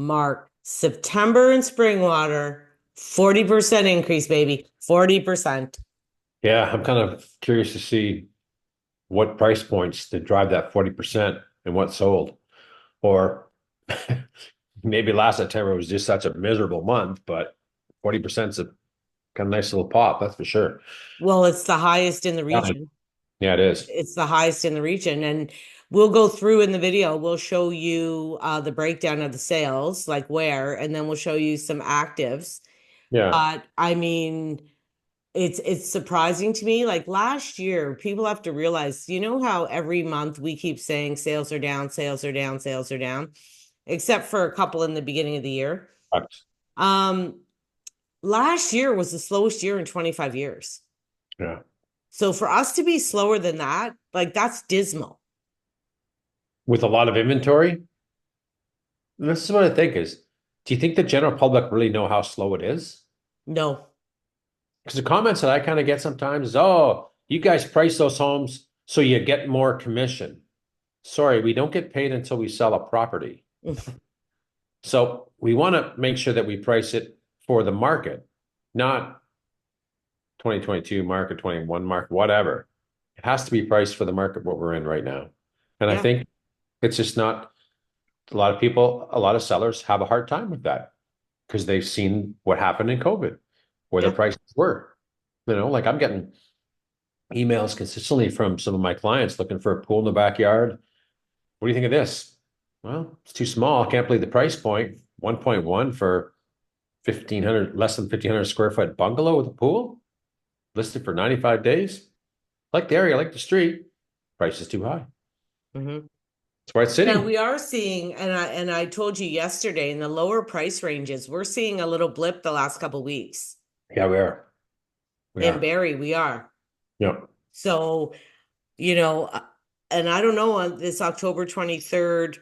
Mark, September in Springwater, 40% increase, baby. 40%. Yeah, I'm kind of curious to see what price points to drive that 40% and what sold. Or maybe last September was just such a miserable month, but 40% is a kind of nice little pop, that's for sure. Well, it's the highest in the Yeah, region. yeah, it is. It's the highest in the region. And we'll go through in the video. We'll show you the breakdown of the sales, like where, and then we'll show you some actives. Yeah. But I mean, it's surprising to me. Like last year, people have to realize, you know how every month we keep saying sales are down, sales are down, sales are down, except for a couple in the beginning of the year. Correct. Um, Last year was the slowest year in 25 years. Yeah. So for us to be slower than that, like that's dismal. With a lot of inventory, this is what I think is, do you think the general public really know how slow it is? No. Because the comments that I kind of get sometimes is, oh, you guys price those homes so you get more commission. Sorry, we don't get paid until we sell a property. So we want to make sure that we price it for the market, not 2022 market, 21 market, whatever. It has to be priced for the market what we're in right now. And I Yeah. think it's just not a lot of people, a lot of sellers have a hard time with that because they've seen what happened in COVID, where the Yeah. prices were. Like I'm getting emails consistently from some of my clients looking for a pool in the backyard. What do you think of this? Well, it's too small. I can't believe the price point. 1.1 for 1,500, less than 1,500 square foot bungalow with a pool listed for 95 days. Like the area, like the street. Price is too high. Hmm. That's why it's Now sitting. we are seeing, and I told you yesterday in the lower price ranges, we're seeing a little blip the last couple weeks. Yeah, we are. We In are. Barrie, we are. Yeah. So, you know, and I don't know on this October 23rd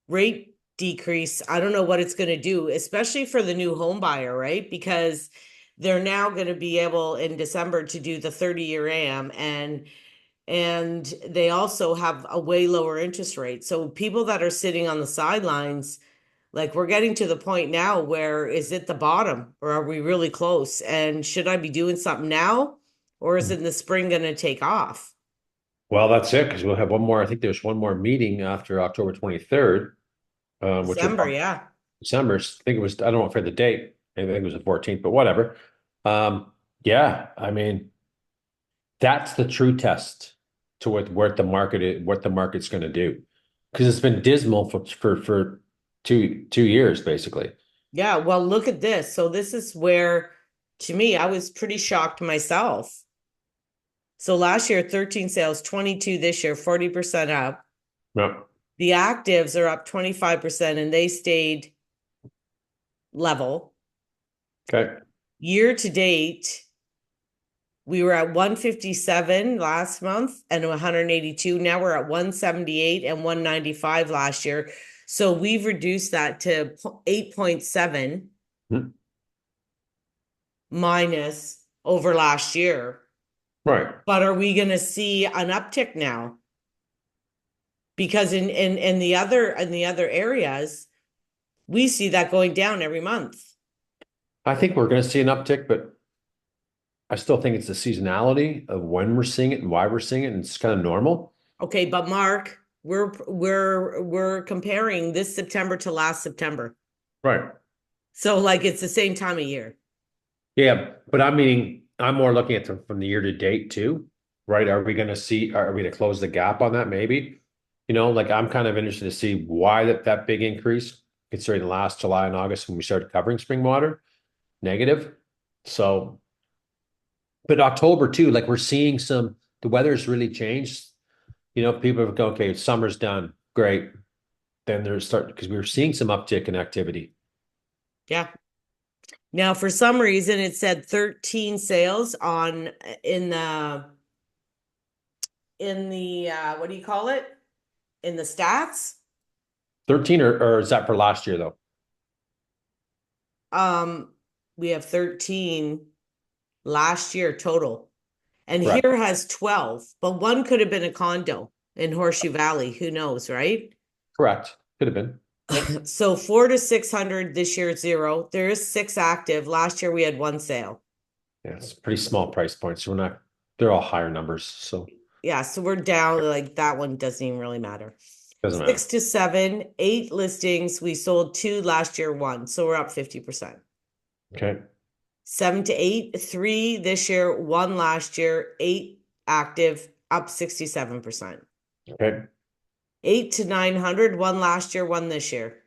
rate decrease, I don't know what it's going to do, especially for the new home buyer, right? Because they're now going to be able in December to do the 30-year AM and they also have a way lower interest rate. So people that are sitting on the sidelines, like we're getting to the point now where is it the bottom or are we really close? And should I be doing something now or is it in the spring going to take off? Well, that's it because we'll have one more. I think there's one more meeting after October 23rd, which will December, yeah. December. I think it was, I don't know for the date. I think it was the 14th, but whatever. Um, yeah, I mean, that's the true test to what the market is, what the market's going to do. Because it's been dismal for two years, basically. Yeah, well, look at this. So this is where to me I was pretty shocked myself. So last year 13 sales, 22 this year, 40% up. Yeah. The actives are up 25% and they stayed level. Okay. Year to date, we were at 157 last month and 182. Now we're at 178 and 195 last year. So we've reduced that to 8.7 Hmm. minus over last year. Right. But are we going to see an uptick now? Because in the other areas, we see that going down every month. I think we're going to see an uptick, but I still think it's the seasonality of when we're seeing it and why we're seeing it, and it's kind of normal. Okay, but Mark, we're comparing this September to last September. Right. So like it's the same time of year. Yeah, but I'm more looking at from the year to date too, right? Are we going to see, are we going to close the gap on that maybe? Like I'm kind of interested to see why that big increase, considering last July and August when we started covering spring water, negative. So, but October too, like we're seeing the weather's really changed. People go, okay, summer's done, great. Then there's start because we were seeing some uptick in activity. Yeah. Now, for some reason, it said 13 sales on in the what do you call it? In the stats. 13 or is that for last year though? Um, we have 13 last year total. And Correct. here has 12, but one could have been a condo in Horseshoe Valley. Who knows, right? Correct. Could have been. Yep. So 4 to 600 this year, zero. There is six active. Last year we had one sale. Yeah, it's pretty small price points. We're not, they're all higher numbers, so Yeah, so we're down, like that one doesn't even really matter. doesn't matter. 6 to 7, eight listings. We sold two last year, one. So we're up 50%. Okay. 7 to 8, three this year, one last year, eight active, up 67%. Okay. 8 to 900, one last year, one this year.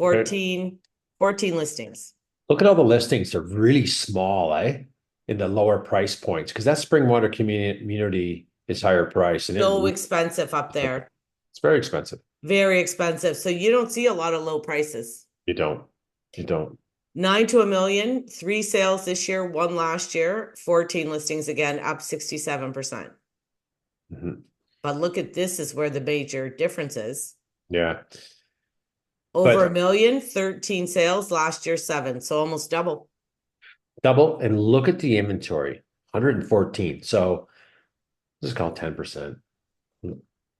Okay. 14 listings. Look at all the listings. They're really small, eh? In the lower price points, because that Springwater community is higher price and So expensive up there. it's very expensive. Very expensive. So you don't see a lot of low prices. You don't. You don't. 9 to 1 million, three sales this year, one last year, 14 listings again, up 67%. Mhm. But look at this is where the major difference is. Yeah. Over a But million, 13 sales, last year, seven. So almost double. double and look at the inventory, 114. So let's call it 10%, a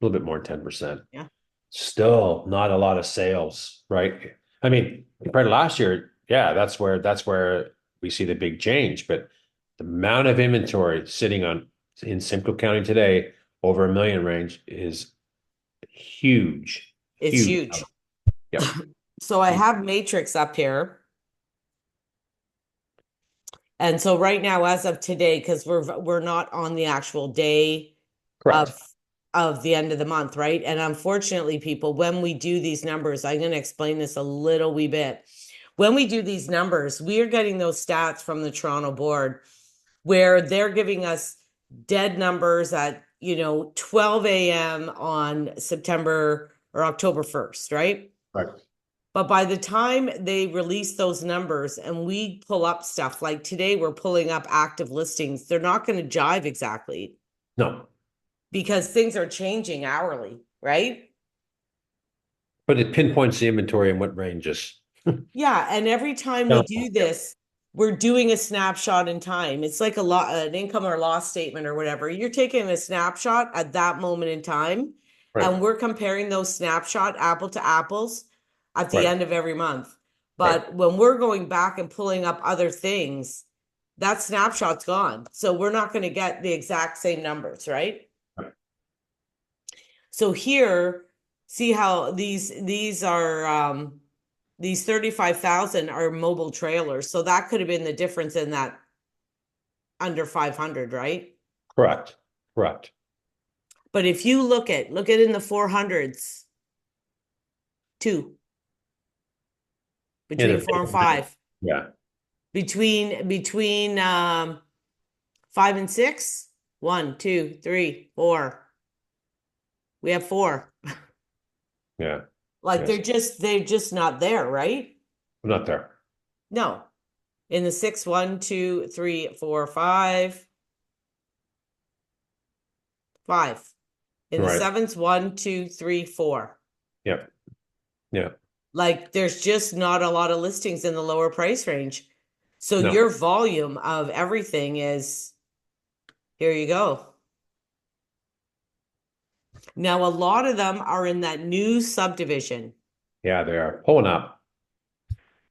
little bit more than 10%. Yeah. Still not a lot of sales, right? I mean, compared to last year, yeah, that's where we see the big change. But the amount of inventory sitting on in Simcoe County today, over a million range, is huge, It's huge. huge. Yep. So I have matrix up here. And so right now, as of today, because we're not on the actual day Correct. of the end of the month, right? And unfortunately, people, when we do these numbers, I'm going to explain this a little wee bit. When we do these numbers, we are getting those stats from the Toronto board where they're giving us dead numbers at 12 a.m. on September or October 1st, right? Right. But by the time they release those numbers and we pull up stuff like today, we're pulling up active listings, they're not going to jive exactly No, because things are changing hourly, right? but it pinpoints the inventory and what ranges. Yeah, and every time we No. do this, we're doing a snapshot in time. It's like an income or loss statement or whatever. You're taking a snapshot at that moment in time, Right. and we're comparing those snapshot apple to apples at the Right. end of every month. Right. But when we're going back and pulling up other things, that snapshot's gone. So we're not going to get the exact same numbers, right? Right. So here, see how these are these 35,000 are mobile trailers. So that could have been the difference in that under 500, right? Correct. Correct. But if you look at in the 400s, two, Yeah, between four and five, yeah. between 5 and 6, 1, 2, 3, 4. We have four. Yeah. Like Yes. they're just not there, right? I'm not there. No. In the six, 1, 2, 3, 4, 5. Five. In the Right. sevens, 1, 2, 3, 4. Yep. Yeah. Like there's just not a lot of listings in the lower price range. So No. your volume of everything is here you go. Now, a lot of them are in that new subdivision. Yeah, they are pulling up.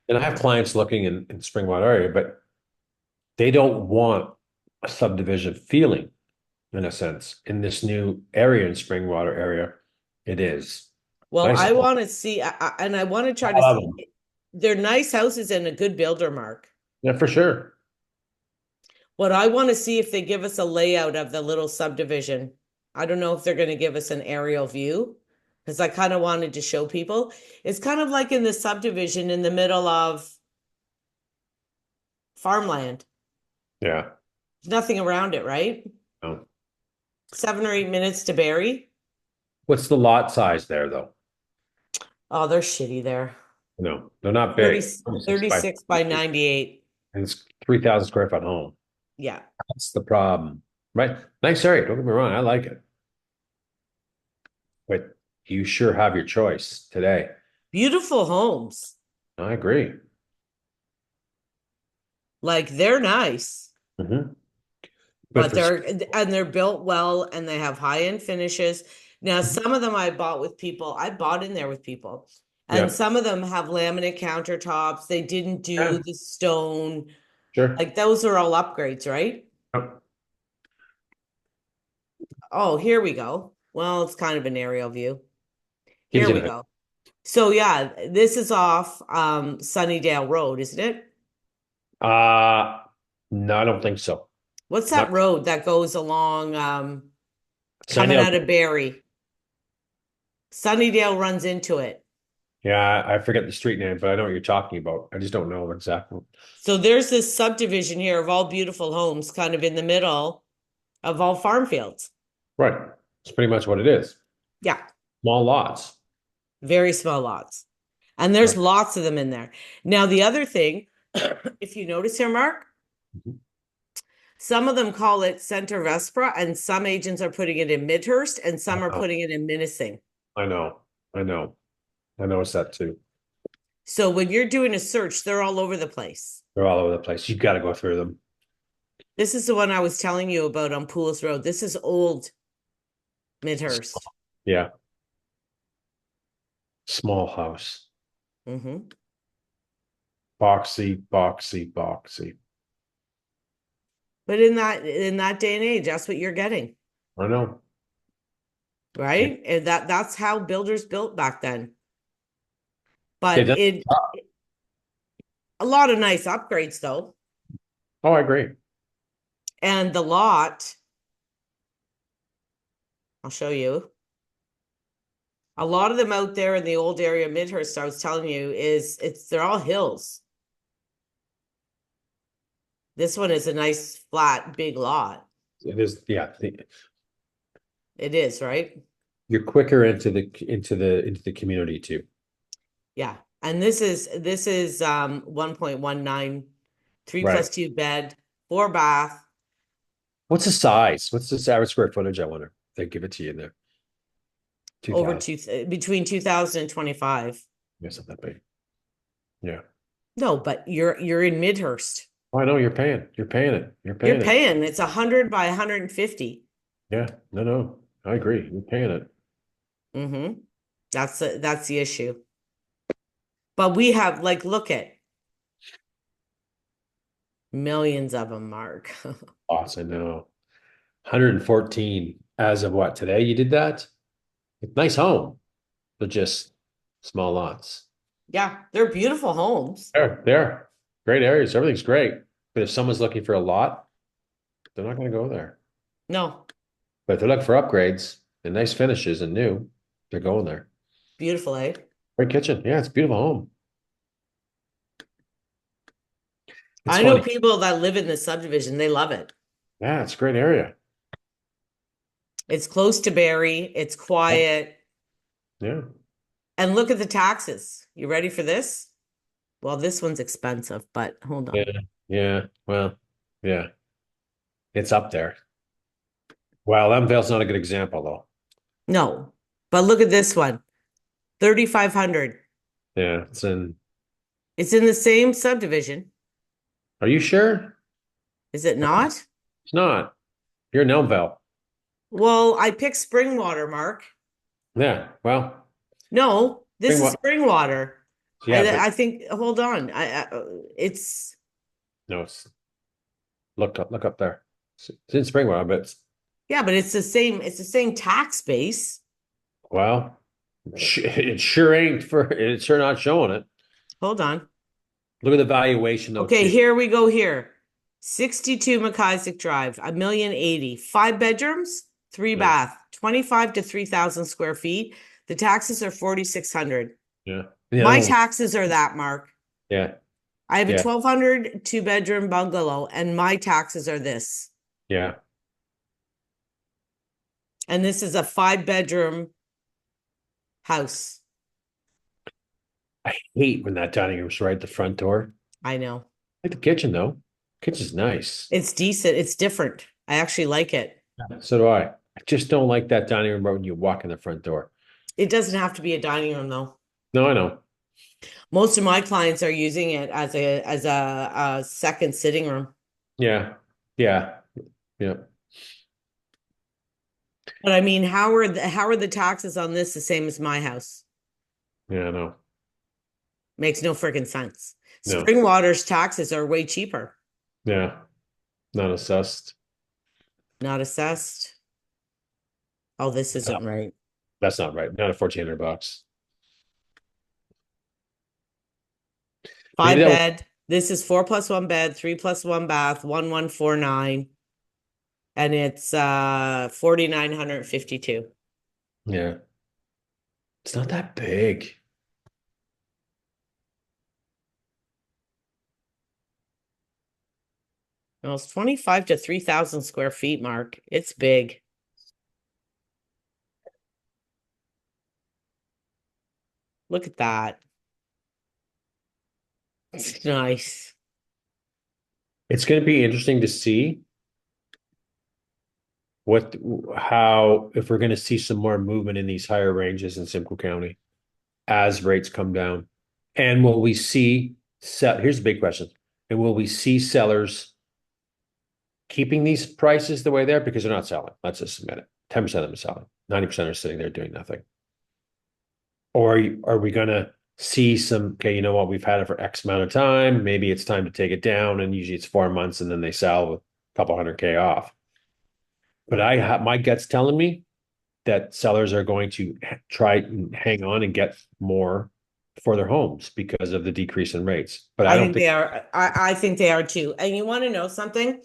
And I have clients looking in Springwater area, but they don't want a subdivision feeling, in a sense. In this new area in Springwater area, it is. Well, Nice. I want to see, and I want to try to see, they're nice houses and a good builder mark. Yeah, for sure. What I want to see if they give us a layout of the little subdivision. I don't know if they're going to give us an aerial view because I kind of wanted to show people. It's kind of like in the subdivision in the middle of farmland. Yeah. There's nothing around it, right? No. 7 or 8 minutes to Barrie. What's the lot size there, though? Oh, they're shitty there. No, they're not 30, big. 26 by 36 by 98. and it's 3,000 square foot home. Yeah. That's the problem, right? Nice area. Don't get me wrong. I like it, but you sure have your choice today. Beautiful homes. I agree. Like they're nice, Hmm. But but for they're built well and they have high-end finishes. Now, some of them I bought in there with people. And Yeah. some of them have laminate countertops. They didn't do Yeah, the stone. sure. Like those are all upgrades, right? Yep. Oh, here we go. Well, it's kind of an aerial view. Gives Here you we an go. So yeah, this is off Sunnydale Road, isn't it? no, I don't think so. What's that Not road that goes along coming Sunnydale. out of Barrie? Sunnydale runs into it. Yeah, I forget the street name, but I know what you're talking about. I just don't know exactly. So there's this subdivision here of all beautiful homes kind of in the middle of all farm fields. Right. It's pretty much what it is. Yeah, Small lots. very small lots. And Right. there's lots of them in there. Now, the other thing, if you notice here, Mark, Mhm. some of them call it Center Vespra, and some agents are putting it in Midhurst, and I some are know. putting it in Minising. I know. I know. I noticed that too. So when you're doing a search, they're all over the place. They're all over the place. You've got to go through them. This is the one I was telling you about on Pools Road. This is old Midhurst. Yeah. Small house. Hmm. Boxy, boxy, boxy. But in that day and age, that's what you're getting, I know. Yeah. right? And that's how builders built back then. They've But done. it a lot of nice upgrades though. Oh, I agree. And the lot, I'll show you. A lot of them out there in the old area of Midhurst, I was telling you, they're all hills. This one is a nice flat big lot. It is. Yeah. It is, right? You're quicker into the community too. Yeah. And this is 1.19, three Right. plus two bed, four bath, What's the size? What's the average square footage? I wonder. They give it to you in there. over 2,000. between 2000 and 25. Yes, not that big. Yeah. No, but you're in Midhurst. Oh, I know you're paying. You're paying it. You're You're paying it. paying. It's 100 by 150. Yeah. No, no. I agree. You're paying it. Mm-hmm. That's the issue. But we have like look at millions of them, Mark. Lots, I know. 114 as of what, today you did that? Nice home, but just small lots. Yeah, they're beautiful homes. There. Great areas. Everything's great. But if someone's looking for a lot, they're not going to go there. No, But if they're looking for upgrades and nice finishes and new, they're going there. beautiful, eh? Great kitchen. Yeah, it's a beautiful home. It's I know funny. people that live in this subdivision, they love it. Yeah, it's a great area. It's close to Barrie, it's quiet, Yeah. and look at the taxes. You ready for this? Well, this one's expensive, but hold Yeah. on. Yeah. Well, yeah. It's up there. Well, Elmvale's not a good example though. No, but look at this one, 3,500. Yeah, it's in. It's in the same subdivision. Are you sure? Is it not? It's not. You're in Elmvale. Well, I picked Springwater, Mark. Yeah. Well, No, this bring is what? Springwater. Yeah, but I think, hold on. It's, no, look up there. It's in Springwater, but yeah, but it's the same tax base. well, it sure ain't for. It's sure not showing it. Hold on. Look at the valuation though Okay, too. here we go here. 62 McIsaac Drive, 1,080,000, 5 bedrooms, three Yeah. bath, 25 to 3,000 square feet. The taxes are 4,600. Yeah. The other My one. taxes are that, Mark. Yeah. I have a Yeah. 1,200 2 bedroom bungalow, and my taxes are this. Yeah. And this is a 5 bedroom house. I hate when that dining room's right at the front door. I know. I like the kitchen though. Kitchen's nice. It's decent. It's different. I actually like it. So do I. I just don't like that dining room right when you walk in the front door. It doesn't have to be a dining room though. No, I know. Most of my clients are using it as a second sitting room. Yeah. Yeah. Yeah. But I mean, how are the taxes on this the same as my house? Yeah, I know. Makes no freaking sense. No. Springwater's taxes are way cheaper, Yeah. Not assessed. not assessed. Oh, this No, isn't right. that's not right. Not at 1,400 bucks. Maybe Five that was, bed. This is 4+1 bed, 3+1 bath, 1,149. And it's 4,952. yeah. It's not that big. Well, it's 25 to 3,000 square feet, Mark. It's big. Look at that. It's nice. It's going to be interesting to see what, how, if we're going to see some more movement in these higher ranges in Simcoe County as rates come down. And will we see sell? Here's the big question. And will we see sellers keeping these prices the way they are because they're not selling? Let's just admit it. 10% of them are selling. 90% are sitting there doing nothing. Or are we going to see some, okay, you know what, we've had it for X amount of time. Maybe it's time to take it down. And usually it's 4 months and then they sell with a couple hundred K off. But I have my gut's telling me that sellers are going to try and hang on and get more for their homes because of the decrease in rates. But I I don't think think they are. I think they are too. And you want to know something?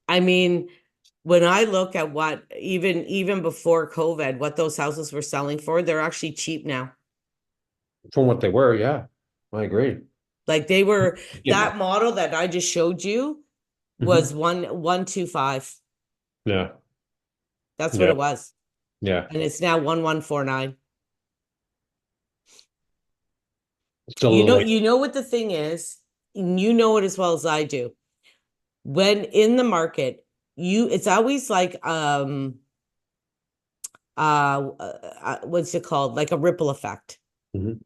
I mean, when I look at what even before COVID, what those houses were selling for, they're actually cheap now. from what they were, yeah, I agree. Like they were Yeah. that model that I just showed you was Hmm. 1,125. Yeah. That's what Yeah. it was. Yeah. And it's now 1,149. Still a little way. You know what the thing is, and you know it as well as I do. When in the market, it's always like what's it called? Like a ripple effect. Mhm.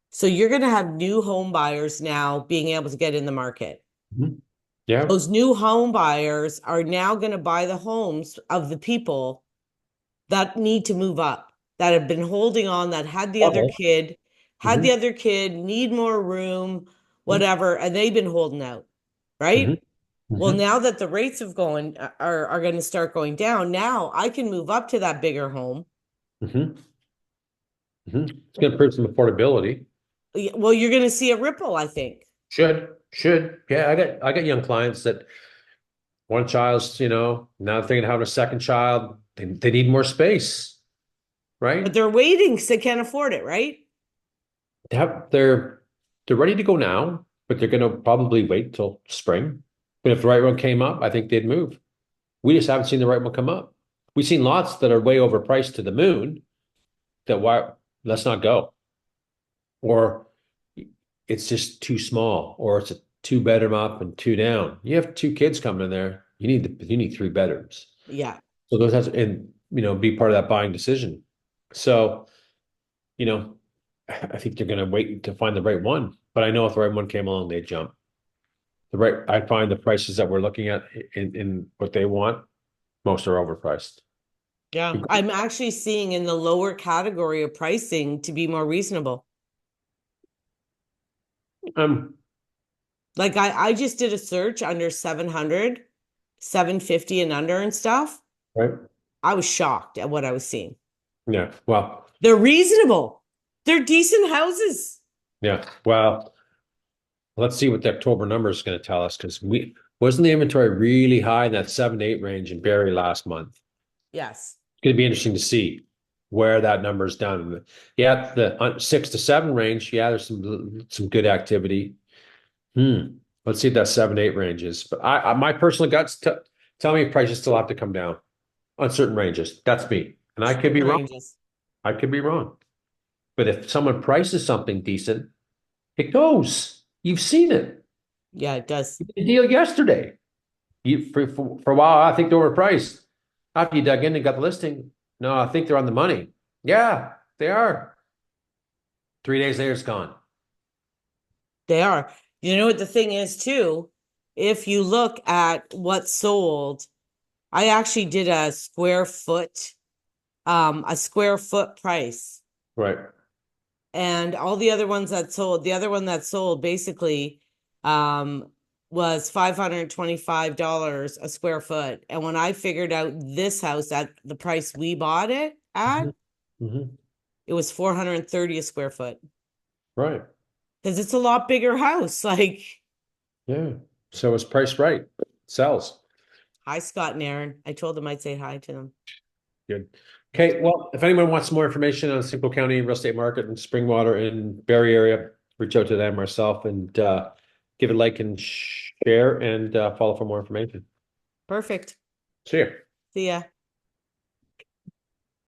So you're going to have new home buyers now being able to get in the market. Mhm. Yeah. Those new home buyers are now going to buy the homes of the people that need to move up, that have been holding on, that Bubble. had the Hmm. other kid, need more room, Hmm. whatever, and they've been holding out, Hmm. right? Well, Hmm. now that the rates of going are going to start going down, now I can move up to that bigger home. Hmm. Hmm. It's going to prove some affordability. Well, you're going to see a ripple, I think. Should. Yeah, I got young clients that one child's, now they're thinking of having a second child. They need more space, But right? they're waiting because they can't afford it, right? They're ready to go now, but they're going to probably wait till spring. But if the right one came up, I think they'd move. We just haven't seen the right one come up. We've seen lots that are way overpriced to the moon that why let's not go. Or it's just too small, or it's a two bedroom up and two down. You have two kids coming in there. You need three bedrooms. Yeah. So those has and be part of that buying decision. So, you know, I think they're gonna wait to find the right one. But I know if the right one came along, they'd jump. I find the prices that we're looking at in what they want, most are overpriced. Yeah. I'm actually seeing in the lower category of pricing to be more reasonable. Um, Like I just did a search under 700, 750 and under and stuff. right? I was shocked at what I was seeing. Yeah. Well, They're reasonable. They're decent houses. yeah. Well, let's see what the October number is going to tell us because we wasn't the inventory really high in that 7 to 8 range in Barrie last month. Yes. It's going to be interesting to see where that number is down. Yeah, the 6 to 7 range. Yeah, there's some good activity. Let's see if that 7 to 8 range is. But my personal guts tell me prices still have to come down on certain ranges. That's me, and I could be Certain wrong. ranges. I could be wrong. But if someone prices something decent, it goes. You've seen it. Yeah, it does. The deal yesterday. For a while, I think they were overpriced. After you dug in and got the listing, no, I think they're on the money. Yeah, they are. 3 days later, it's gone. They are. You know what the thing is too? If you look at what sold, I actually did a square foot price. Right. And all the other ones that sold, the other one that sold basically um was $525 a square foot. And when I figured out this house at the price we bought it at, Mhm. Mhm. it was 430 a square foot. Right. Because it's a lot bigger house. Like, Yeah. So it's priced right. Sells. hi, Scott and Aaron. I told them I'd say hi to them. Good. Okay. Well, if anyone wants more information on Simcoe County real estate market and Springwater and Barrie area, reach out to them ourselves and give it a like and share and follow for more information. Perfect. See ya. See ya.